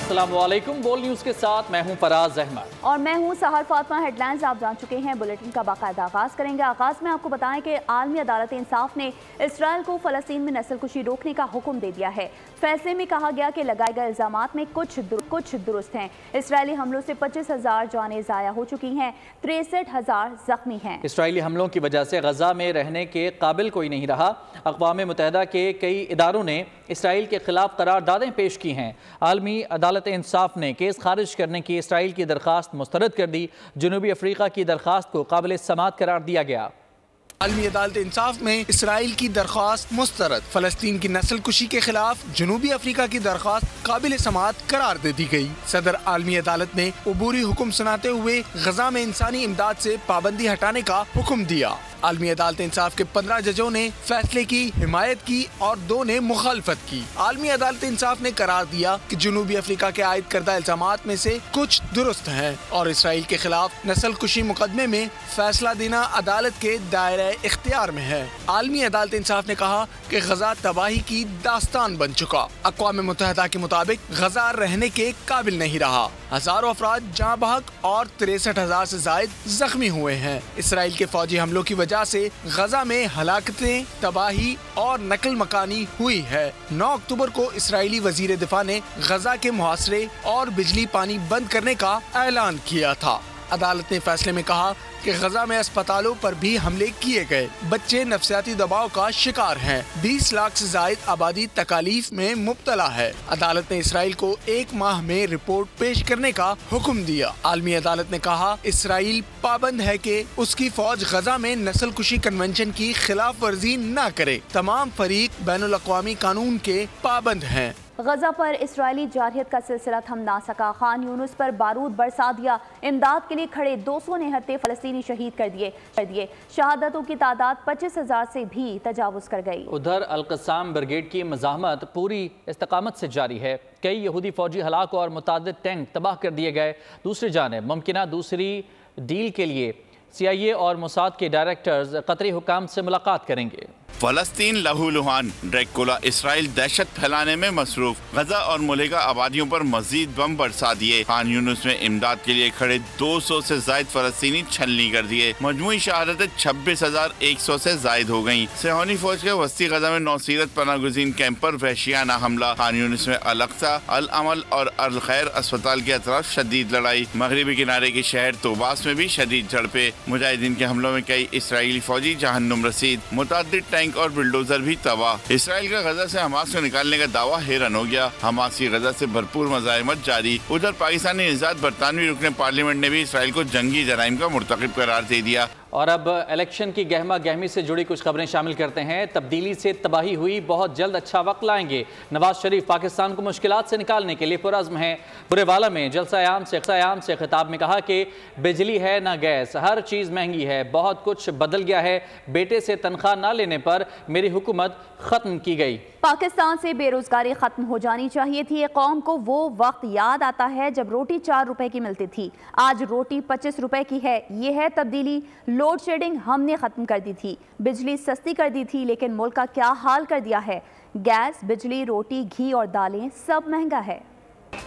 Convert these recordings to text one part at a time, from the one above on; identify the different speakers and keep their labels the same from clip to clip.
Speaker 1: अस्सलाम वालेकुम। बोल न्यूज़ के साथ मैं हूं फराज अहमद
Speaker 2: और मैं हूं सहर फातिमा। हेडलाइंस आप जान चुके हैं। बुलेटिन का बाकायदा आगाज करेंगे। आगाज में आपको बताएं कि आलमी अदालत इंसाफ ने इसराइल को फलस्तीन में नस्लकुशी रोकने का हुक्म दे दिया है। फैसले में कहा गया कि लगाए गए इल्जामात में कुछ दुरुस्त हैं। इसराइली हमलों से 25,000 जानें ज़ाया हो चुकी हैं, 63,000 जख्मी हैं।
Speaker 1: इसराइली हमलों की वजह से गजा में रहने के काबिल कोई नहीं रहा। अक़वाम मुत्तहिदा के कई इदारों ने इसराइल के खिलाफ करारदादें पेश की हैं। आलमी अदालत इंसाफ ने केस खारिज करने की इसराइल की दरख्वास्त मुस्तरद कर दी। जनूबी अफ्रीका की दरख्वास्त को काबिल समाअत करार दिया गया।
Speaker 3: आलमी अदालत इंसाफ में इसराइल की दरख्वास्त मुस्तरद, फलस्तीन की नस्ल कुशी के खिलाफ जनूबी अफ्रीका की दरख्वास्त काबिल समाअत करार दे दी गई। सदर आलमी अदालत ने अबूरी हुक्म सुनाते हुए गजा में इंसानी इमदाद से पाबंदी हटाने का हुक्म दिया। आलमी अदालत इंसाफ के 15 जजों ने फैसले की हिमायत की और 2 ने मुखालफत की। आलमी अदालत इंसाफ ने करार दिया कि जनूबी अफ्रीका के आयद करदा इल्जामात में से कुछ दुरुस्त हैं और इसराइल के खिलाफ नस्ल कुशी मुकदमे में फैसला देना अदालत के दायरे इख्तियार में है। आलमी अदालत इंसाफ ने कहा कि गजा तबाही की दास्तान बन चुका। अक़वाम मुत्तहिदा के मुताबिक गजा रहने के काबिल नहीं रहा। हजारों अफराद जाँ बहक और 63,000 से जायद जख्मी हुए हैं। इसराइल के फौजी हमलों की वजह से गजा में हलाकतें, तबाही और नकल मकानी हुई है। 9 अक्टूबर को इसराइली वजीर दिफा ने गजा के मुहासरे और बिजली पानी बंद करने का ऐलान किया था। अदालत ने फैसले में कहा कि गजा में अस्पतालों पर भी हमले किए गए। बच्चे नफसियाती दबाव का शिकार हैं। 20 लाख से जायद आबादी तकालीफ में मुब्तला है। अदालत ने इसराइल को 1 माह में रिपोर्ट पेश करने का हुक्म दिया। आलमी अदालत ने कहा इसराइल पाबंद है कि उसकी फौज गजा में नस्ल कुशी कन्वेंशन की खिलाफ वर्जी न करे। तमाम फरीक बैनुल अक़वामी कानून के पाबंद हैं।
Speaker 2: गजा पर इसराइली जारहियत का सिलसिला थम ना सका। खान यूनुस पर बारूद बरसा दिया। इमदाद के लिए खड़े 200 निहत्ते फलस्तीनी शहीद कर दिए। शहादतों की तादाद 25,000 से भी तजावुज कर गई।
Speaker 1: उधर अल-क़स्साम ब्रिगेड की मज़ाहमत पूरी इस्तकामत से जारी है। कई यहूदी फौजी हलाक और मुतादिद टैंक तबाह कर दिए गए। दूसरी जानिब मुमकिना दूसरी डील के लिए CIA और मोसाद के डायरेक्टर्स कतरी हुकाम से मुलाकात करेंगे।
Speaker 4: फलस्तीन लहूलुहान, ड्रैकुला इसराइल दहशत फैलाने में मसरूफ। गजा और मुल्हिका आबादियों पर मजीद बम बरसा दिए। खान यूनुस में इमदाद के लिए खड़े 200 से जायद फलस्तीनी छलनी कर दिए। मजमूई शहादतें 26,100 से जायद हो गयी। सेहोनी फौज के वस्ती गजा में नौसीरत पनागुज़ीन कैंप पर वहशियाना हमला। खान यूनुस में अल-अक्सा, अल-अमल और अल-खैर अस्पताल के अतराफ शदीद लड़ाई। मगरबी किनारे के शहर तोबास में भी शदीद झड़पे। मुजाहिदीन के हमलों में कई इसराइली फौजी जहन्नुम रसीद। मुतादिद टैंक और बुलडोजर भी तबाह। इसराइल का गजा से हमास को निकालने का दावा हैरन हो गया। हमास की गजा से भरपूर मज़ाहमत जारी। उधर पाकिस्तानी निज़ाद बरतानवी रुकने पार्लियामेंट ने भी इसराइल को जंगी जराइम का मुर्तकिब करार दे दिया।
Speaker 1: और अब इलेक्शन की गहमा गहमी से जुड़ी कुछ खबरें शामिल करते हैं। तब्दीली से तबाही हुई, बहुत जल्द अच्छा वक्त लाएंगे। नवाज शरीफ पाकिस्तान को मुश्किलात से निकालने के लिए पुरज़्म हैं। बुरेवाला में जलसा-ए-आम से खिताब में कहा कि बिजली है ना गैस, हर चीज़ महंगी है, बहुत कुछ बदल गया है। बेटे से तनख्वाह ना लेने पर मेरी हुकूमत ख़त्म की गई।
Speaker 2: पाकिस्तान से बेरोजगारी खत्म हो जानी चाहिए थी। कौम को वो वक्त याद आता है जब रोटी 4 रुपए की मिलती थी। आज रोटी 25 रुपए की है। ये है तब्दीली। लोड शेडिंग हमने खत्म कर दी थी। बिजली सस्ती कर दी थी, लेकिन मुल्क का क्या हाल कर दिया है। गैस, बिजली, रोटी, घी और दालें सब महंगा है।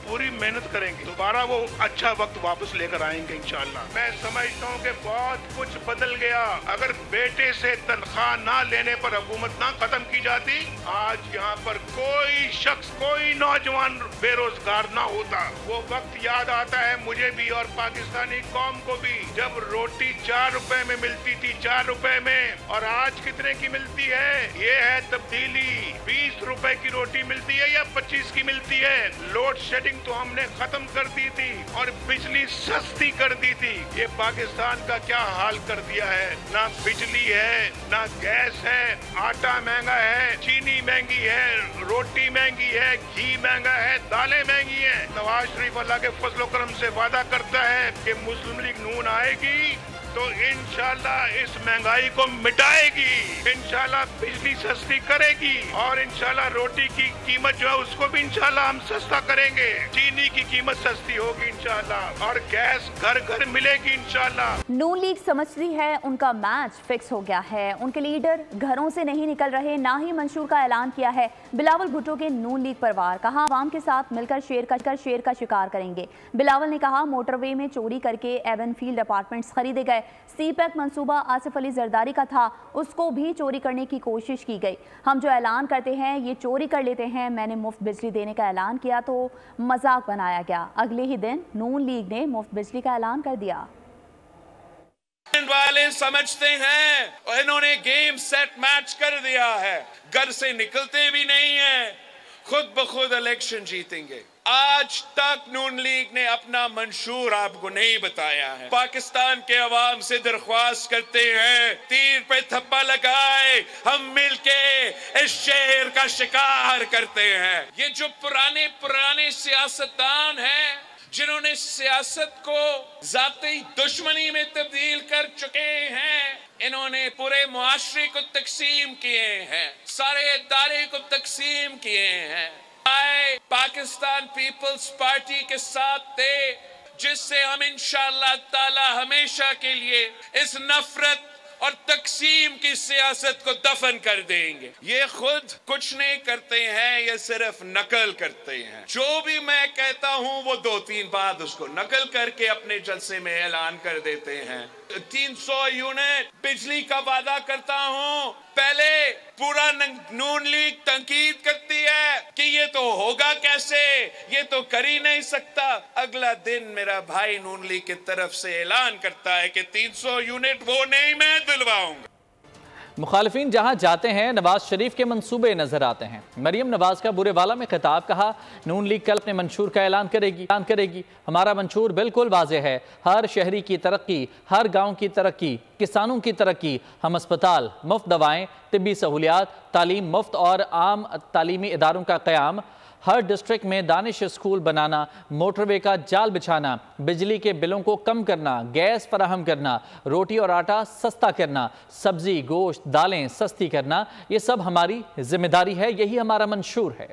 Speaker 5: पूरी मेहनत करेंगे, दोबारा वो अच्छा वक्त वापस लेकर आएंगे इंशाल्लाह। मैं समझता हूँ कि बहुत कुछ बदल गया। अगर बेटे से तनख्वाह ना लेने पर हुकूमत ना खत्म की जाती, आज यहाँ पर कोई शख्स, कोई नौजवान बेरोजगार ना होता। वो वक्त याद आता है मुझे भी और पाकिस्तानी कौम को भी, जब रोटी 4 रुपए में मिलती थी, 4 रुपए में, और आज कितने की मिलती है। ये है तब्दीली। 20 रुपए की रोटी मिलती है या 25 की मिलती है। लोड शेडिंग तो हमने खत्म कर दी थी और बिजली सस्ती कर दी थी। ये पाकिस्तान का क्या हाल कर दिया है। ना बिजली है, ना गैस है, आटा महंगा है, चीनी महंगी है, रोटी महंगी है, घी महंगा है, दालें महंगी हैं। नवाज शरीफ अल्लाह के फजल करम से वादा करता है कि मुस्लिम लीग नून आएगी तो इंशाल्लाह इस महंगाई को मिटाएगी, इंशाल्लाह बिजली सस्ती करेगी और इंशाल्लाह रोटी की कीमत जो है उसको भी इंशाल्लाह हम सस्ता करेंगे, चीनी की कीमत सस्ती होगी इंशाल्लाह और गैस घर घर मिलेगी इंशाल्लाह।
Speaker 2: नून लीग समझती है उनका मैच फिक्स हो गया है। उनके लीडर घरों से नहीं निकल रहे, ना ही मंशूर का ऐलान किया है। बिलावल भुट्टो के नून लीग परिवार कहा आवाम के साथ मिलकर शेर का शिकार करेंगे। बिलावल ने कहा मोटरवे में चोरी करके एवनफील्ड अपार्टमेंट्स खरीदे गए। सीपैक मंसूबा आसिफ अली जरदारी का था, उसको भी चोरी करने की कोशिश की गई। हम जो ऐलान करते हैं ये चोरी कर लेते हैं। मैंने मुफ्त बिजली देने का ऐलान किया तो मजाक बनाया गया। अगले ही दिन नून लीग ने मुफ्त बिजली का ऐलान कर दिया।
Speaker 6: वाले समझते हैं इन्होंने गेम सेट मैच कर दिया है, घर से निकलते भी नहीं है, खुद ब खुद इलेक्शन जीतेंगे। आज तक नून लीग ने अपना मंशूर आपको नहीं बताया है। पाकिस्तान के अवाम से दरख्वास्त करते हैं तीर पे थप्पा लगाए, हम मिलके इस शेर का शिकार करते हैं। ये जो पुराने सियासतदान हैं जिन्होंने सियासत को जाती दुश्मनी में तब्दील कर चुके हैं, इन्होंने पूरे मुआशरे को तकसीम किए हैं, सारे इदारे को तकसीम किए हैं। आए पाकिस्तान पीपल्स पार्टी के साथ थे जिससे हम इंशाअल्लाह ताला हमेशा के लिए इस नफरत और तकसीम की सियासत को दफन कर देंगे। ये खुद कुछ नहीं करते हैं, ये सिर्फ नकल करते हैं। जो भी मैं कहता हूं वो 2-3 बार उसको नकल करके अपने जलसे में ऐलान कर देते हैं। 300 यूनिट बिजली का वादा करता हूं, पहले पूरा नून लीग तंकीद करती है कि ये तो होगा कैसे, ये तो कर ही नहीं सकता। अगला दिन मेरा भाई नून लीग की तरफ से ऐलान करता है कि 300 यूनिट वो नहीं मैं दिलवाऊंगा।
Speaker 1: मुखालिफिन जहां जाते हैं नवाज शरीफ के मंसूबे नजर आते हैं। मरियम नवाज का बुरेवाला में खिताब, कहा नून लीग कल अपने मंशूर का ऐलान करेगी। हमारा मंशूर बिल्कुल वाज़ेह है, हर शहरी की तरक्की, हर गांव की तरक्की, किसानों की तरक्की। हम अस्पताल, मुफ्त दवाएं, तिब्बी सहूलियात, तालीम मुफ्त और आम तालीमी इदारों का क़याम, हर डिस्ट्रिक्ट में दानिश स्कूल बनाना, मोटरवे का जाल बिछाना, बिजली के बिलों को कम करना, गैस फराहम करना, रोटी और आटा सस्ता करना, सब्जी गोश्त दालें सस्ती करना, ये सब हमारी जिम्मेदारी है, यही हमारा मंशूर है।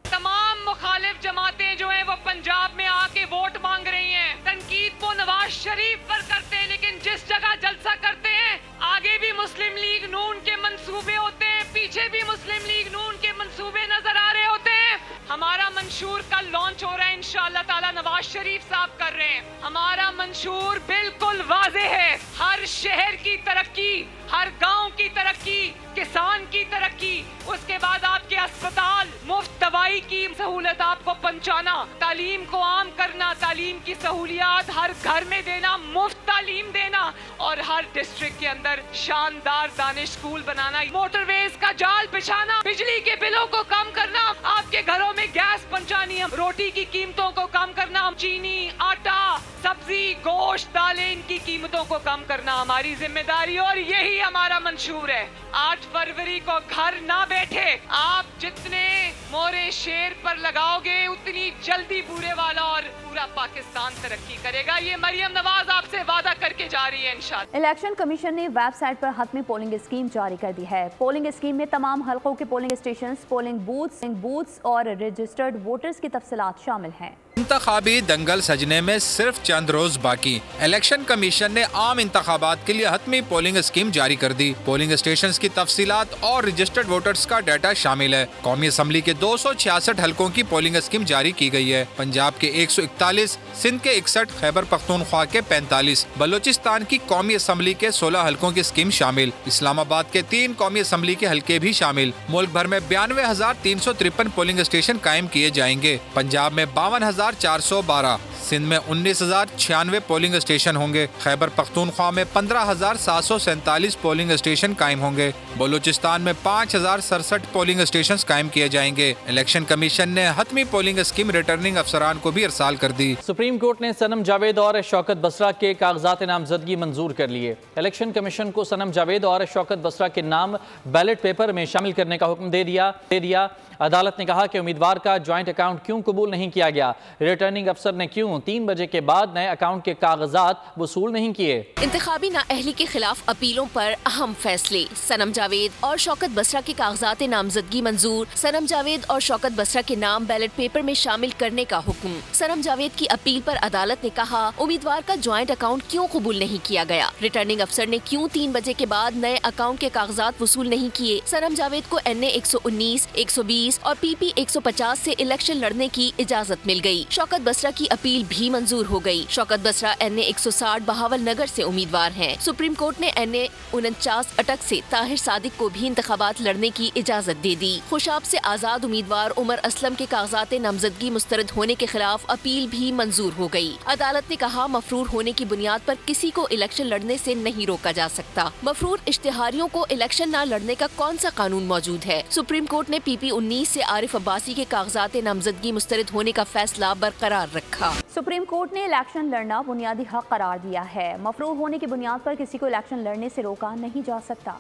Speaker 7: तमाम मुखालिफ जमातें जो हैं वो पंजाब में आके वोट मांग रही हैं। तनकीद वो नवाज शरीफ पर करते हैं, लेकिन जिस जगह जलसा करते हैं आगे भी मुस्लिम लीग नून के मंसूबे होते हैं, पीछे भी मुस्लिम लीग नून के मंसूबे नजर आ रहे होते हैं। हमारा मंशूर कल लॉन्च हो रहा है, इंशाअल्लाह ताला नवाज शरीफ साहब कर रहे हैं। हमारा मंशूर बिल्कुल वाज़ेह है, हर शहर की तरक्की, हर गांव की तरक्की, किसान की तरक्की, उसके बाद आपके अस्पताल, मुफ्त दवाई की सहूलत आपको पहुंचाना, तालीम को आम करना, तालीम की सहूलियात हर घर में देना, मुफ्त तालीम देना और हर डिस्ट्रिक्ट के अंदर शानदार दानिश स्कूल बनाना, मोटरवेज का जाल बिछाना, बिजली के बिलों को कम करना, आपके घरों में गैस पहुंचानी, रोटी की कीमतों को कम करना, चीनी आटा सब्जी गोश्त दालें इनकी कीमतों को कम करना हमारी जिम्मेदारी और यही हमारा मंशूर है। 8 फरवरी को घर ना बैठे, आप जितने मोरे शेर पर लगाओगे उतनी जल्दी बुरेवाला और पूरा पाकिस्तान तरक्की करेगा। ये मरियम नवाज आपसे वादा करके जा रही है इंशाअल्लाह।
Speaker 2: इलेक्शन कमीशन ने वेबसाइट पर हतमी पोलिंग स्कीम जारी कर दी है। पोलिंग स्कीम में तमाम हलकों के पोलिंग स्टेशन, पोलिंग बूथ्स और रजिस्टर्ड वोटर्स की तफसीलात शामिल हैं।
Speaker 8: इंतखाबी दंगल सजने में सिर्फ चंद रोज बाकी। इलेक्शन कमीशन ने आम इंतखाबात के लिए हतमी पोलिंग स्कीम जारी कर दी। पोलिंग स्टेशंस की तफसीलात और रजिस्टर्ड वोटर्स का डाटा शामिल है। कौमी असम्बली के 266 हलकों की पोलिंग स्कीम जारी की गई है। पंजाब के 141, सिंध के 61, खैबर पख्तूनख्वा के 45, बलोचिस्तान की कौमी असम्बली के 16 हलकों की स्कीम शामिल, इस्लामाबाद के 3 कौमी असम्बली के हलके भी शामिल। मुल्क भर में 92,353 पोलिंग स्टेशन कायम किए जाएंगे। पंजाब में 52,412, सिंध में 19,096 पोलिंग स्टेशन होंगे। खैबर पख्तूनख्वा में 15,747 पोलिंग स्टेशन कायम होंगे। बलूचिस्तान में 5,067 पोलिंग स्टेशन कायम किए जाएंगे। इलेक्शन कमीशन ने हतमी पोलिंग स्कीम रिटर्निंग अफसरान को भी इरसाल कर दी।
Speaker 1: सुप्रीम कोर्ट ने सनम जावेद और शौकत बसरा के कागजात नामजदगी मंजूर कर लिए। इलेक्शन कमीशन को सनम जावेद और शौकत बसरा के नाम बैलेट पेपर में शामिल करने का हुक्म दे दिया। अदालत ने कहा कि उम्मीदवार का ज्वाइंट अकाउंट क्यों कबूल नहीं किया गया, रिटर्निंग अफसर ने क्यों क्यों 3 बजे के बाद नए अकाउंट के कागजात वसूल नहीं किए।
Speaker 9: इंतखाबी नाअहली के खिलाफ अपीलों पर अहम फैसले। सनम जावेद और शौकत बसरा के कागजात नामजदगी मंजूर। सनम जावेद और शौकत बसरा के नाम बैलेट पेपर में शामिल करने का हुक्म। सनम जावेद की अपील पर अदालत ने कहा, उम्मीदवार का ज्वाइंट अकाउंट क्यों कबूल नहीं किया गया। रिटर्निंग अफसर ने क्यों 3 बजे के बाद नए अकाउंट के कागजात वसूल नहीं किए। सनम जावेद को NA 119, 120 और PP 150 से इलेक्शन लड़ने की इजाजत मिल गई। शौकत बसरा की अपील भी मंजूर हो गई। शौकत बसरा NA 160 बहावल नगर से उम्मीदवार हैं। सुप्रीम कोर्ट ने NA 49 अटक से ताहिर सादिक को भी इंतखाबात लड़ने की इजाजत दे दी। खुशाब से आजाद उम्मीदवार उमर असलम के कागजात नामजदगी मुस्तरद होने के खिलाफ अपील भी मंजूर हो गई। अदालत ने कहा, मफरूर होने की बुनियाद पर किसी को इलेक्शन लड़ने से नहीं रोका जा सकता। मफरूर इश्तिहारियों को इलेक्शन न लड़ने का कौन सा कानून मौजूद है। सुप्रीम कोर्ट ने PP 19 से आरिफ अब्बासी के कागजात नामजदगी मुस्तरद होने का फैसला बरकरार रखा।
Speaker 2: सुप्रीम कोर्ट ने इलेक्शन लड़ना बुनियादी हक करार दिया है। मफरूर होने की बुनियाद पर किसी को इलेक्शन लड़ने से रोका नहीं जा सकता।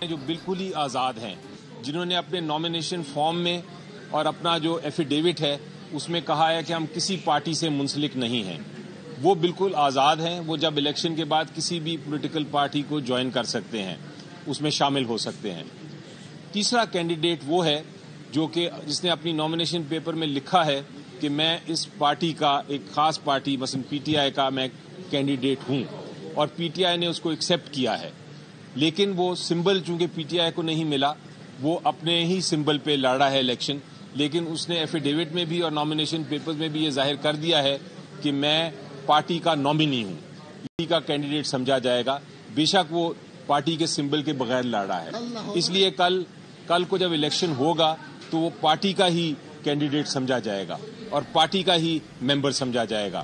Speaker 10: जो बिल्कुल ही आज़ाद हैं, जिन्होंने अपने नॉमिनेशन फॉर्म में और अपना जो एफिडेविट है उसमें कहा है कि हम किसी पार्टी से मुंसलिक नहीं हैं, वो बिल्कुल आज़ाद हैं। वो जब इलेक्शन के बाद किसी भी पॉलिटिकल पार्टी को ज्वाइन कर सकते हैं, उसमें शामिल हो सकते हैं। तीसरा कैंडिडेट वो है जो कि जिसने अपनी नॉमिनेशन पेपर में लिखा है कि मैं इस पार्टी का, एक खास पार्टी मसलन PTI का मैं कैंडिडेट हूं और PTI ने उसको एक्सेप्ट किया है, लेकिन वो सिंबल चूंकि PTI को नहीं मिला, वो अपने ही सिंबल पे लड़ा है इलेक्शन, लेकिन उसने एफिडेविट में भी और नॉमिनेशन पेपर्स में भी ये जाहिर कर दिया है कि मैं पार्टी का नॉमिनी हूं, पार्टी का कैंडिडेट समझा जाएगा, बेशक वो पार्टी के सिंबल के बगैर लड़ा है। इसलिए कल को जब इलेक्शन होगा तो वो पार्टी का ही कैंडिडेट समझा जाएगा और पार्टी का ही मेंबर समझा जाएगा।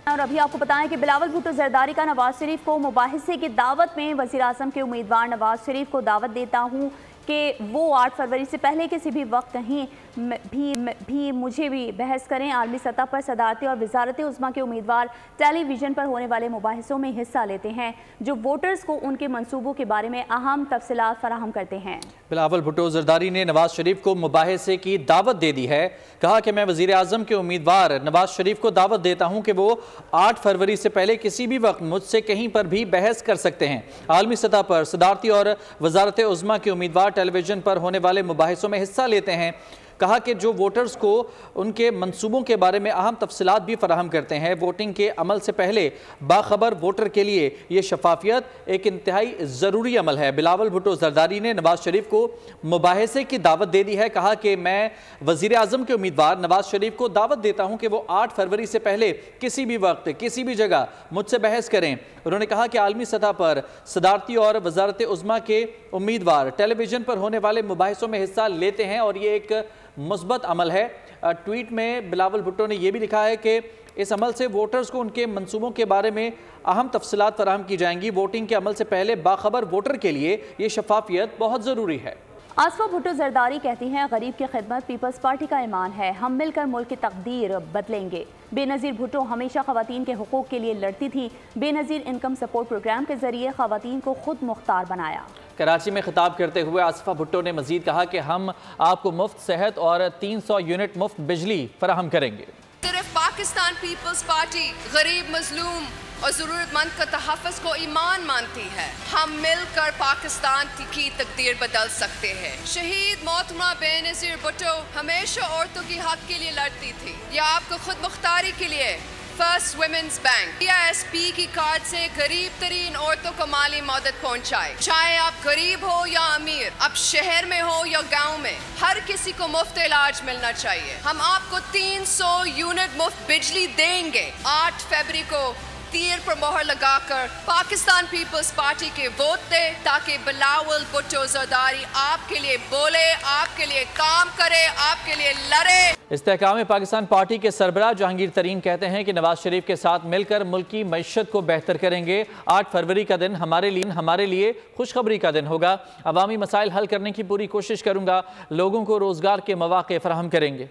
Speaker 2: और अभी आपको बताएं कि बिलावल भुट्टो जरदारी का नवाज शरीफ को मुबाहिसे की दावत में, वज़ीर आज़म के उम्मीदवार नवाज शरीफ को दावत देता हूं कि वो 8 फरवरी से पहले किसी भी वक्त कहीं भी मुझे भी बहस करें। आलमी सतह पर सदारती और वजारत उज़्मा के उम्मीदवार टेलीविज़न पर होने वाले मुबाहिसों में हिस्सा लेते हैं जो वोटर्स को उनके मंसूबों के बारे में अहम तफसीलात फराहम करते हैं।
Speaker 1: बिलावल भुट्टो जरदारी ने नवाज शरीफ को मुबाहिसे की दावत दे दी है। कहा कि मैं वज़ीर आज़म के उम्मीदवार नवाज शरीफ को दावत देता हूं कि वो 8 फरवरी से पहले किसी भी वक्त मुझसे कहीं पर भी बहस कर सकते हैं। आलमी सतह पर सदारती और वजारत उज़्मा के उम्मीदवार टेलीविज़न पर होने वाले मुबाहिसों में हिस्सा लेते हैं। कहा कि जो वोटर्स को उनके मंसूबों के बारे में अहम तफसीलात भी फराहम करते हैं। वोटिंग के अमल से पहले बाखबर वोटर के लिए ये शफाफियत एक इंतहाई ज़रूरी अमल है। बिलावल भुट्टो जरदारी ने नवाज शरीफ को मुबाहिसे की दावत दे दी है। कहा कि मैं वज़ीर आज़म के उम्मीदवार नवाज शरीफ को दावत देता हूँ कि वो 8 फरवरी से पहले किसी भी वक्त किसी भी जगह मुझसे बहस करें। उन्होंने कहा कि आलमी सतह पर सदारती और वजारत उज़्मा के उम्मीदवार टेलीविज़न पर होने वाले मुबाहिसों में हिस्सा लेते हैं और ये एक मुस्बत अमल है। ट्वीट में बिलावल भुट्टो ने यह भी लिखा है कि इस अमल से वोटर्स को उनके मंसूबों के बारे में अहम तफसीलात फराहम की जाएंगी। वोटिंग के अमल से पहले बाखबर वोटर के लिए ये शफाफियत बहुत ज़रूरी है।
Speaker 2: आसफा भुट्टो जरदारी कहती हैं, गरीब की खिदमत पीपल्स पार्टी का ईमान है, हम मिलकर मुल्क की तकदीर बदलेंगे। बेनज़ीर भुट्टो हमेशा ख़वातीन के हुकूक के लिए लड़ती थी। बेनज़ीर इनकम सपोर्ट प्रोग्राम के जरिए ख़वातीन को खुद मुख्तार बनाया।
Speaker 1: कराची में खिताब करते हुए आसफा भुट्टो ने मजीद कहा कि हम आपको मुफ्त सेहत और 300 यूनिट मुफ्त बिजली फराहम करेंगे।
Speaker 11: सिर्फ पाकिस्तान पीपल्स पार्टी गरीब, मजलूम और जरूरतमंद का तहफ़्फ़ुज़ को ईमान मानती है। हम मिलकर पाकिस्तान की तकदीर बदल सकते हैं। शहीद मोहतरमा बेनज़ीर भुट्टो हमेशा औरतों के हक के लिए लड़ती थी। या आपको खुद मुख्तारी के लिए फर्स्ट वुमेन्स बैंक PISP की कार्ड से गरीब तरीन औरतों को माली मदद पहुंचाए। चाहे आप गरीब हो या अमीर, आप शहर में हो या गांव में, हर किसी को मुफ्त इलाज मिलना चाहिए। हम आपको 300 यूनिट मुफ्त बिजली देंगे। 8 फरवरी को तीर पर मोहर लगाकर पाकिस्तान पीपल्स पार्टी के वोट दे ताकि बिलावल भुट्टो जरदारी आपके लिए बोले, आपके लिए काम करे, आपके लिए लड़े।
Speaker 1: इस्तेहकाम पाकिस्तान पार्टी के सरबराह जहांगीर तरीन कहते हैं कि नवाज शरीफ के साथ मिलकर मुल्क की मईशत को बेहतर करेंगे। 8 फरवरी का दिन हमारे लिए खुशखबरी का दिन होगा। अवामी मसाइल हल करने की पूरी कोशिश करूंगा। लोगों को रोजगार के मौके फराहम करेंगे।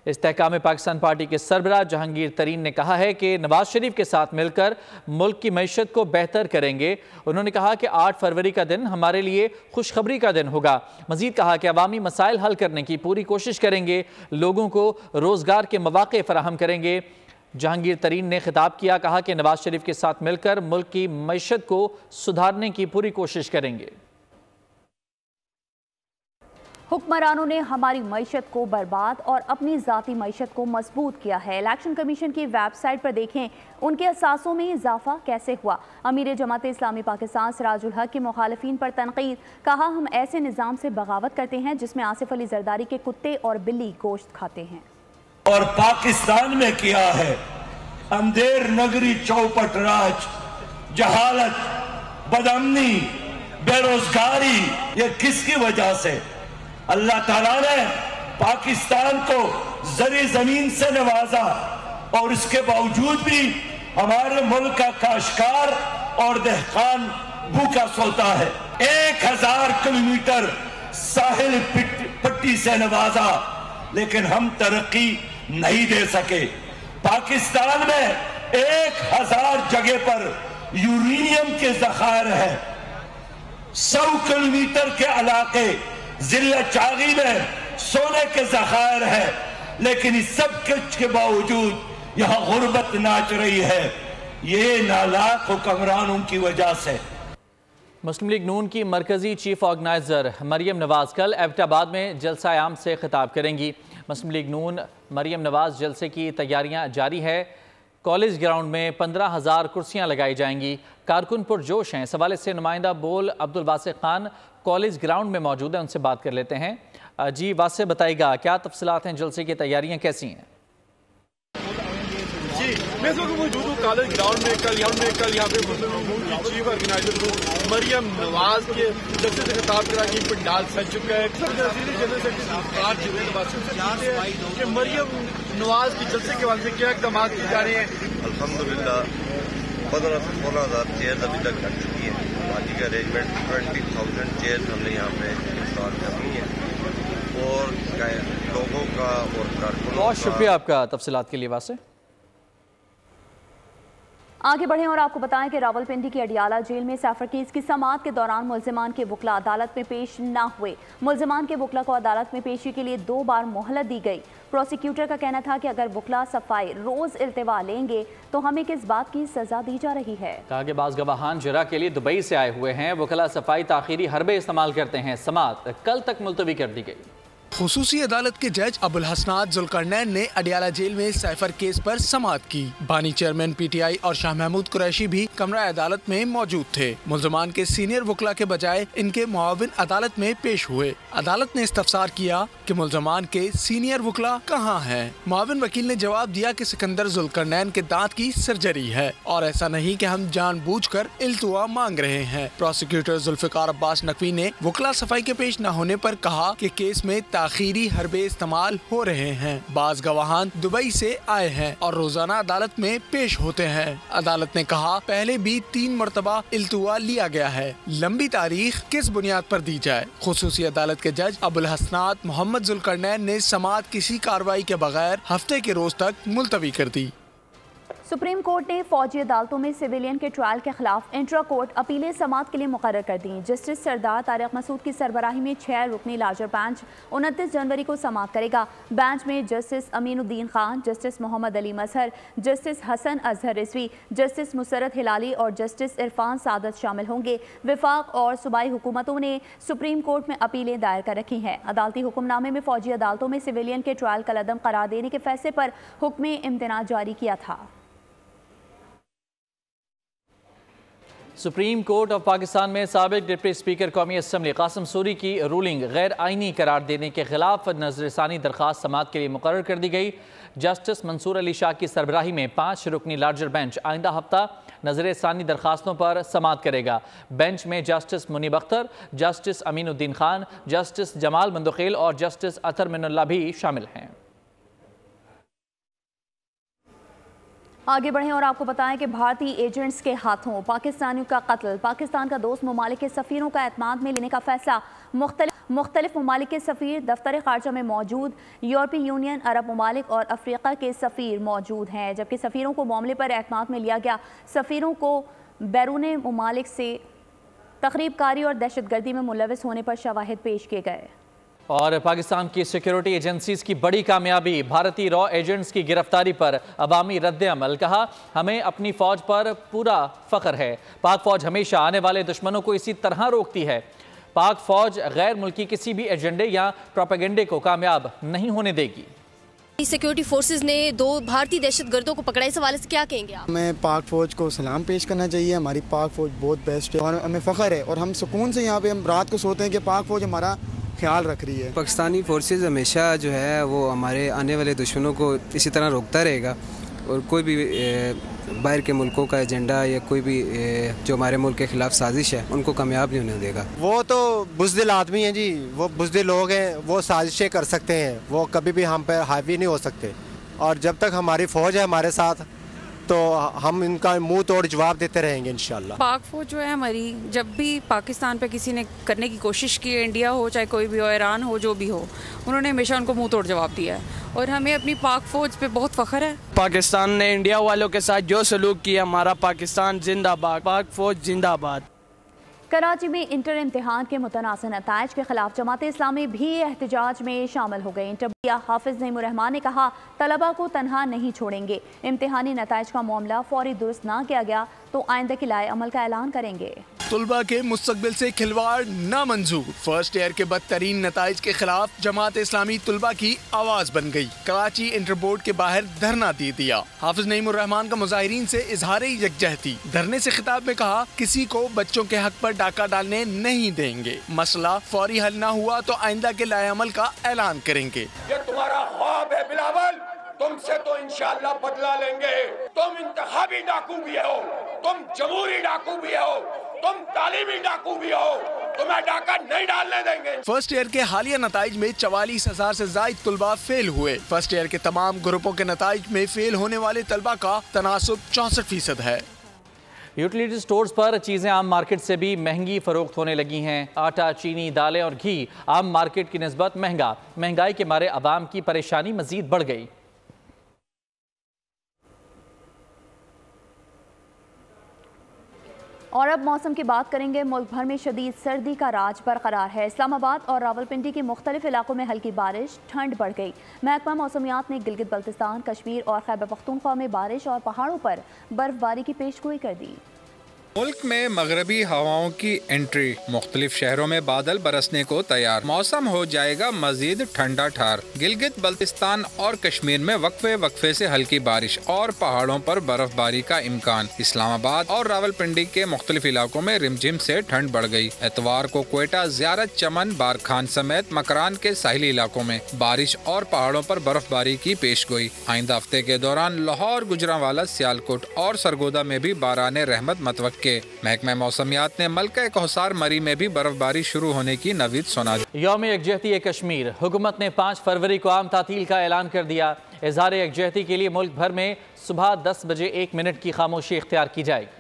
Speaker 1: इस्तेहकाम पाकिस्तान पार्टी के सरबराह जहांगीर तरीन ने कहा है कि नवाज शरीफ के साथ मिलकर मुल्क की मईशत को बेहतर करेंगे। उन्होंने कहा कि 8 फरवरी का दिन हमारे लिए खुशखबरी का दिन होगा। मजीद कहा कि अवामी मसाइल हल करने की पूरी कोशिश करेंगे, लोगों को रोजगार के मौके फराहम करेंगे। जहांगीर तरीन ने खिताब किया, कहा कि नवाज शरीफ के साथ मिलकर मुल्क की मईशत को सुधारने की पूरी कोशिश करेंगे।
Speaker 2: हुक्मरानों ने हमारी मईशत को बर्बाद और अपनी ज़ाती मईशत को मजबूत किया है। इलेक्शन कमीशन की वेबसाइट पर देखें उनके असासों में इजाफा कैसे हुआ। अमीर जमात इस्लामी पाकिस्तान सिराजुल हक की मुखालिफिन पर तनकीद, कहा हम ऐसे निज़ाम से बगावत करते हैं जिसमें आसिफ अली जरदारी के कुत्ते और बिल्ली गोश्त खाते हैं।
Speaker 12: और पाकिस्तान में किया है अंधेर नगरी, चौपट राज, जहालत, बदअमनी, बेरोजगारी। ये किसकी वजह से? अल्लाह ताला ने पाकिस्तान को जरी जमीन से नवाजा और इसके बावजूद भी हमारे मुल्क का काश्तकार और देहकान भूखा सोता है। 1000 किलोमीटर साहिल पट्टी से नवाजा, लेकिन हम तरक्की नहीं दे सके। पाकिस्तान में 1000 जगह पर यूरेनियम के जखायर है। 100 किलोमीटर के इलाके जिला चागी में सोने के जखायर है, लेकिन इस सब कुछ के बावजूद यहाँ गुर्बत नाच रही है। ये नालायक हुक्मरानों की वजह से।
Speaker 1: मुस्लिम लीग नून की मरकजी चीफ ऑर्गेनाइजर मरियम नवाज कल एबटाबाद में जलसा आम से खिताब करेंगी। मुस्लिम लीग नून मरियम नवाज जलसे की तैयारियां जारी है। कॉलेज ग्राउंड में 15,000 कुर्सियां लगाई जाएंगी। कारकुन पुरजोश हैं। इस हवाले से नुमाइंदा बोल अब्दुल वासिक खान कॉलेज ग्राउंड में मौजूद हैं, उनसे बात कर लेते हैं। जी वासे, बताइएगा क्या तफसीलात हैं, जलसे की तैयारियां कैसी हैं?
Speaker 13: मैं इस वक्त मौजूद हूँ कॉलेज ग्राउंड में। कल यहाँ पे मुस्लिम लीग की चीफ ऑर्गेनाइजर मरियम नवाज के जलसे से खिताब करा कि पंडाल सज चुका है। जनरल सेक्रेटरी कि मरियम नवाज की जलसे के बाद से क्या इकदाम किए जा रहे हैं?
Speaker 14: अल्हम्दुलिल्लाह 15 से 16,000 चेयर अभी तक लग चुकी है। बाकी का अरेंजमेंट 20,000 चेयर हमने यहाँ पे इंस्टॉल कर दी है और लोगों का और कारकुनों का।
Speaker 1: बहुत शुक्रिया आपका तफसीलात के लिए वासे।
Speaker 2: आगे बढ़ें और आपको बताएं कि रावलपिंडी की अडियाला जेल में सैफर केस की समाअत के दौरान मुल्जिमान के वकला अदालत में पेश न हुए। मुल्जिमान के वकला को अदालत में पेशी के लिए 2 बार मोहलत दी गई। प्रोसिक्यूटर का कहना था कि अगर वकला सफाई रोज इल्तिवा लेंगे तो हमें किस बात की सजा दी जा रही है।
Speaker 1: कहा कि बाज़ गवाहान जरा के लिए दुबई से आए हुए हैं। वकला सफाई ताखीरी हरबे इस्तेमाल करते हैं। समाअत कल तक मुलतवी कर दी गई।
Speaker 3: खुसूसी अदालत के जज अबुल हसनात जुल्करनैन ने अडियाला जेल में सैफर केस पर समाअत की। बानी चेयरमैन PTI और शाह महमूद कुरैशी भी कमरा अदालत में मौजूद थे। मुल्ज़मान के सीनियर वकला के बजाय इनके मुआविन अदालत में पेश हुए। अदालत ने इस्तफसार किया कि मुल्ज़मान के सीनियर वकला कहाँ हैं। मुआविन वकील ने जवाब दिया कि सिकंदर जुल्करनैन के दांत की सर्जरी है और ऐसा नहीं कि हम जानबूझकर इल्तुआ मांग रहे हैं। प्रोसिक्यूटर जुल्फिकार अब्बास नकवी ने वकला सफाई के पेश न होने पर कहा कि केस में ताखीरी हरबे इस्तेमाल हो रहे हैं। बाज गवाहान दुबई से आए हैं और रोजाना अदालत में पेश होते हैं। अदालत ने कहा पहले भी 3 मरतबा इल्तुआ लिया गया है, लंबी तारीख किस बुनियाद पर दी जाए। खुसूसी अदालत के जज अबुल हसनात मोहम्मद जुल्करनैन ने समाअत किसी कार्रवाई के बगैर हफ्ते के रोज तक मुलतवी कर दी।
Speaker 2: सुप्रीम कोर्ट ने फौजी अदालतों में सिविलियन के ट्रायल के खिलाफ इंट्रा कोर्ट अपीलें समाअत के लिए मुकर्रर कर दी। जस्टिस सरदार तारिक मसूद की सरबराही में 6 रुकनी लार्जर बेंच 29 जनवरी को समाअत करेगा। बेंच में जस्टिस अमीनुद्दीन खान, जस्टिस मोहम्मद अली मजहर, जस्टिस हसन अजहर रिजवी, जस्टिस मुसरत हिलाली और जस्टिस इरफान सादत शामिल होंगे। विफाक और सूबाई हुकूमतों ने सुप्रीम कोर्ट में अपीलें दायर कर रखी हैं। अदालती हुक्मनामे में फौजी अदालतों में सिविलियन के ट्रायल कलअदम करार देने के फैसले पर हुक्म इम्तिनाअ जारी किया था।
Speaker 1: सुप्रीम कोर्ट ऑफ पाकिस्तान में साबिक डिप्टी स्पीकर कौमी असम्बली कासिम सूरी की रूलिंग गैर आइनी करार देने के खिलाफ नजरसानी दरख्वास्त समाअत के लिए मुकर्रर कर दी गई। जस्टिस मंसूर अली शाह की सरबराही में 5 रुकनी लार्जर बेंच आइंदा हफ्ता नजरसानी दरख्वास्तों पर समाअत करेगा। बेंच में justice Munib Akhtar, justice Aminuddin Khan, justice Jamal Mandokhail और जस्टिस अतर मिनुल्लाह भी शामिल हैं।
Speaker 2: आगे बढ़ें और आपको बताएं कि भारतीय एजेंट्स के हाथों पाकिस्तानियों का कत्ल, पाकिस्तान का दोस्त ममालिक के सफ़ीरों का एतमाद में लेने का फैसला। मुख्तलिफ ममालिक के सफ़ीर दफ्तर ख़ारजा में मौजूद, यूरोपीय यूनियन, अरब ममालिक और अफ्रीका के सफ़ीर मौजूद हैं, जबकि सफ़ीरों को मामले पर एतमाद में लिया गया। सफ़ीरों को बैरून ममालिक से तखरीबकारी और दहशतगर्दी में मुलविस होने पर शवाहिद पेश किए गए।
Speaker 1: और पाकिस्तान की सिक्योरिटी एजेंसीज की बड़ी कामयाबी, भारतीय रॉ एजेंट्स की गिरफ्तारी पर अवामी रद्द-ए-अमल। कहा, हमें अपनी फ़ौज पर पूरा फ़ख्र है। पाक फ़ौज हमेशा आने वाले दुश्मनों को इसी तरह रोकती है। पाक फ़ौज गैर मुल्की किसी भी एजेंडे या प्रोपेगेंडे को कामयाब नहीं होने देगी।
Speaker 9: सिक्योरिटी फोर्सेस ने 2 भारतीय दहशतगर्दों को पकड़ा, इस हवाले से क्या कहेंगे आप?
Speaker 15: हमें पाक फ़ौज को सलाम पेश करना चाहिए। हमारी पाक फ़ौज बहुत बेस्ट है और हमें फ़ख्र है और हम सुकून से यहाँ पे हम रात को सोते हैं कि पाक फ़ौज हमारा ख्याल रख रही है।
Speaker 16: पाकिस्तानी फोर्सेस हमेशा जो है वो हमारे आने वाले दुश्मनों को इसी तरह रोकता रहेगा और कोई भी बाहर के मुल्कों का एजेंडा या कोई भी जो हमारे मुल्क के खिलाफ साजिश है उनको कामयाब नहीं होने देगा।
Speaker 17: वो तो बुज़दिल आदमी हैं जी, वो बुज़दिल लोग हैं, वो साजिशें कर सकते हैं, वो कभी भी हम पे हावी नहीं हो सकते। और जब तक हमारी फ़ौज है हमारे साथ तो हम इनका मुंह तोड़ जवाब देते रहेंगे इंशाल्लाह।
Speaker 18: पाक फौज जो है हमारी, जब भी पाकिस्तान पे किसी ने करने की कोशिश की है, इंडिया हो चाहे कोई भी हो, ईरान हो, जो भी हो, उन्होंने हमेशा उनको मुंह तोड़ जवाब दिया है और हमें अपनी पाक फौज पे बहुत फख्र है।
Speaker 19: पाकिस्तान ने इंडिया वालों के साथ जो सलूक किया, हमारा पाकिस्तान जिंदाबाद, पाक फौज जिंदाबाद।
Speaker 2: कराची में इंटर इम्तिहान के मुतनाज़ नताइज के खिलाफ जमात इस्लामी भी एहतजाज में शामिल हो गई। इंटर हाफिज नईमुर रहमान ने कहा, तलबा को तनहा नहीं छोड़ेंगे। इम्तिहानी नताइज का मामला फौरी दुरुस्त ना किया गया तो आइंदा के लाए अमल का ऐलान करेंगे।
Speaker 3: तुलबा के मुस्तकबिल से खिलवाड़ ना मंजूर। फर्स्ट ईयर के बदतरीन नताइज के खिलाफ जमात इस्लामी तुलबा की आवाज बन गई। कराची इंटर बोर्ड के बाहर धरना दे दिया। हाफिज नईमुर रहमान का मुजाहिरीन से इजहार यकजहती। धरने से खिताब में कहा, किसी को बच्चों के हक पर डाका डालने नहीं देंगे। मसला फौरी हल न हुआ तो आइंदा के लाए अमल का ऐलान करेंगे।
Speaker 20: ये तुम्हारा ख्वाब है बिलावल, तुमसे तो इंशाअल्लाह बदला लेंगे। तुम इंतखाबी डाकू भी हो, तुम जमहूरी डाकू भी हो, तुम तालीमी डाकू भी हो, तुम्हें डाका नहीं डालने देंगे। फर्स्ट ईयर के हालिया नताइज में 44,000 से ज्यादा तुलबा फेल हुए। फर्स्ट ईयर के तमाम ग्रुपों के नताइज में फेल होने वाले तलबा का तनासुब 64% है।
Speaker 1: यूटिलिटी स्टोर्स पर चीज़ें आम मार्केट से भी महंगी फरोख्त होने लगी हैं। आटा, चीनी, दालें और घी आम मार्केट की निस्बत महंगा। महंगाई के मारे आवाम की परेशानी मजीद बढ़ गई।
Speaker 2: और अब मौसम की बात करेंगे। मुल्क भर में शदीद सर्दी का राज बरकरार है। इस्लामाबाद और रावलपिंडी के मुख्तलिफ इलाकों में हल्की बारिश, ठंड बढ़ गई। महकमा मौसमियात ने गिलगित बल्तिस्तान, कश्मीर और खैबर पख्तूनख्वा में बारिश और पहाड़ों पर बर्फबारी की पेशगोई कर दी।
Speaker 8: मुल्क में मगरबी हवाओं की एंट्री, मुख्तलिफ शहरों में बादल बरसने को तैयार। मौसम हो जाएगा मजीद ठंडा ठार। गिलगित बल्तिस्तान और कश्मीर में वक्फे वक्फे से हल्की बारिश और पहाड़ों पर बर्फबारी का इम्कान। इस्लामाबाद और रावलपिंडी के मुख्तलिफ इलाकों में रिमझिम से ठंड बढ़ गई। एतवार को क्वेटा, ज़ियारत, चमन, बारखान समेत मकरान के साहिली इलाकों में बारिश और पहाड़ों पर बर्फबारी की पेशगोई। आइंदा हफ्ते के दौरान लाहौर, गुजरांवाला, सियालकोट और सरगोदा में भी बाराने रहमत मतवक्के। महकमा मौसमियात ने मलका कहसार मरी में भी बर्फबारी शुरू होने की नवीद सुना दी।
Speaker 1: यौम यकजहती कश्मीर, हुकूमत ने 5 फरवरी को आम तातील का ऐलान कर दिया। इजहार यकजहती के लिए मुल्क भर में सुबह 10 बजे 1 मिनट की खामोशी इख्तियार की जाएगी।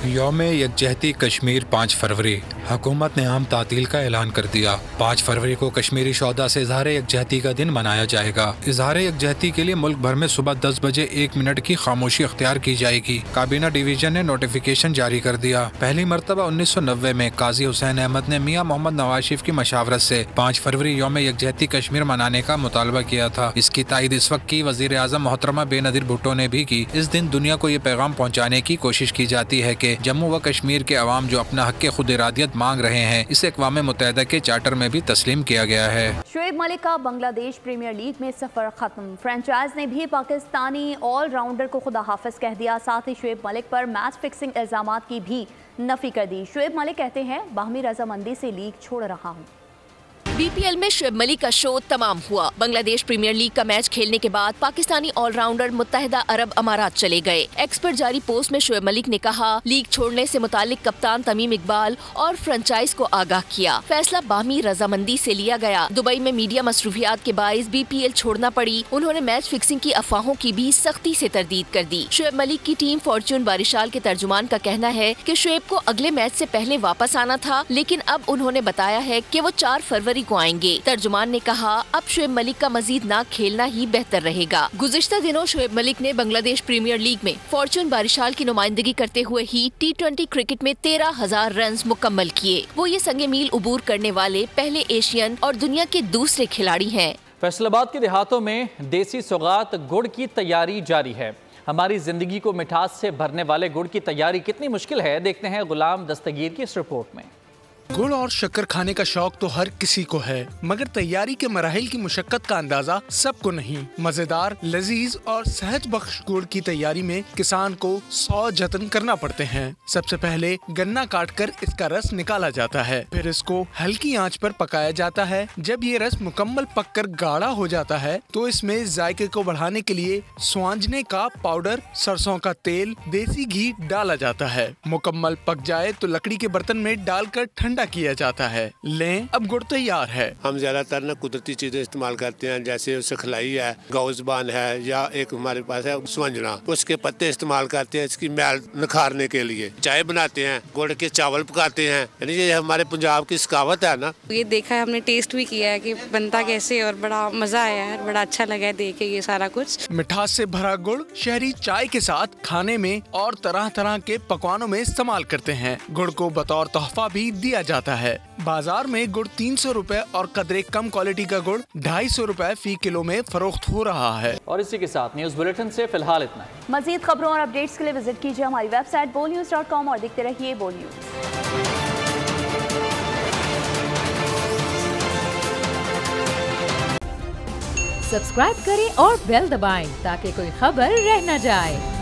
Speaker 8: यौम यकजहती कश्मीर 5 फरवरी, हुकूमत ने आम तातील का ऐलान कर दिया। 5 फरवरी को कश्मीरी शौदा से इजहार यकजहती का दिन मनाया जाएगा। इजहार यकजहती के लिए मुल्क भर में सुबह 10 बजे 1 मिनट की खामोशी इख्तियार की जाएगी। काबीना डिवीजन ने नोटिफिकेशन जारी कर दिया। पहली मरतबा 1990 में काजी हुसैन अहमद ने मियाँ मोहम्मद नवाज शरीफ की मशावरत से 5 फरवरी यौम यकजहती कश्मीर मनाने का मुतालबा किया था। इसकी तायद इस वक्त की वजीर आज़म मोहतरमा बेनज़ीर भुट्टो ने भी की। इस दिन दुनिया को ये पैगाम पहुँचाने की कोशिश की जाती है कि जम्मू व कश्मीर के अवाम जो अपना हक खुद इरादियत मांग रहे हैं, इसे अक़वाम मुत्तहिदा के चार्टर में भी तस्लीम किया गया है।
Speaker 2: शुएब मलिक का बांग्लादेश प्रीमियर लीग में सफर खत्म। फ्रेंचाइज ने भी पाकिस्तानी ऑलराउंडर को खुदा हाफिज कह दिया। साथ ही शुएब मलिक पर मैच फिक्सिंग इल्जामात की भी नफी कर दी। शुएब मलिक कहते हैं, बाहमी रजामंदी से लीग छोड़ रहा हूँ।
Speaker 9: BPL में शुएब मलिक का शो तमाम हुआ। बांग्लादेश प्रीमियर लीग का मैच खेलने के बाद पाकिस्तानी ऑलराउंडर मुत्तहिदा अरब अमारात चले गए। एक्स पर जारी पोस्ट में शुएब मलिक ने कहा, लीग छोड़ने से मुतालिक कप्तान तमीम इकबाल और फ्रेंचाइज को आगाह किया। फैसला बाहमी रजामंदी से लिया गया। दुबई में मीडिया मसरूफियात के बाइस BPL छोड़ना पड़ी। उन्होंने मैच फिक्सिंग की अफवाहों की भी सख्ती से तरदीद कर दी। शुएब मलिक की टीम फॉर्च्यून बारिशाल के तर्जुमान का कहना है कि शुएब को अगले मैच से पहले वापस आना था, लेकिन अब उन्होंने बताया है कि वो 4 फरवरी को आएंगे। तर्जुमान ने कहा, अब शुएब मलिक का मजीद ना खेलना ही बेहतर रहेगा। गुज़िश्ता दिनों शुएब मलिक ने बांग्लादेश प्रीमियर लीग में फॉर्च्यून बारिशाल की नुमाइंदगी करते हुए ही T20 क्रिकेट में 13,000 रन मुकम्मल किए। वो ये संगे मील उबूर करने वाले पहले एशियन और दुनिया के दूसरे खिलाड़ी हैं।
Speaker 1: फैसलाबाद के देहातों में देसी सौगात गुड़ की तैयारी जारी है। हमारी जिंदगी को मिठास से भरने वाले गुड़ की तैयारी कितनी मुश्किल है, देखते हैं गुलाम दस्तगीर की इस रिपोर्ट में।
Speaker 3: गुड़ और शक्कर खाने का शौक तो हर किसी को है, मगर तैयारी के मराहिल की मुशक्कत का अंदाजा सबको नहीं। मजेदार, लजीज और सहज बख्श गुड़ की तैयारी में किसान को 100 जतन करना पड़ते हैं। सबसे पहले गन्ना काटकर इसका रस निकाला जाता है, फिर इसको हल्की आंच पर पकाया जाता है। जब ये रस मुकम्मल पककर गाढ़ा हो जाता है तो इसमें जायके को बढ़ाने के लिए स्वांजने का पाउडर, सरसों का तेल, देसी घी डाला जाता है। मुकम्मल पक जाए तो लकड़ी के बर्तन में डालकर ठंडा किया जाता है। लें, अब गुड़ तैयार है।
Speaker 21: हम ज्यादातर न कुदरती चीजें इस्तेमाल करते हैं, जैसे सखलाई है, गौज़बान है, या एक हमारे पास है स्वंजना, उसके पत्ते इस्तेमाल करते हैं इसकी मैल निखारने के लिए। चाय बनाते हैं, गुड़ के चावल पकाते हैं, यानी ये हमारे पंजाब की सकावत है ना।
Speaker 18: ये देखा है, हमने टेस्ट भी किया है कि बनता कैसे, और बड़ा मजा आया है, बड़ा अच्छा लगा है देख के ये सारा कुछ।
Speaker 3: मिठास से भरा गुड़ शहरी चाय के साथ खाने में और तरह तरह के पकवानों में इस्तेमाल करते हैं। गुड़ को बतौर तोहफा भी दिया जाता है। बाजार में गुड़ 300 रुपए और कदरे कम क्वालिटी का गुड़ 250 रुपए फी किलो में फरोख्त हो रहा है।
Speaker 1: और इसी के साथ न्यूज बुलेटिन से फिलहाल इतना।
Speaker 2: मजीद खबरों और अपडेट्स के लिए विजिट कीजिए हमारी वेबसाइट bolnews.com और देखते रहिए बोल न्यूज।
Speaker 22: सब्सक्राइब करें और बेल दबाएं ताकि कोई खबर रह न जाए।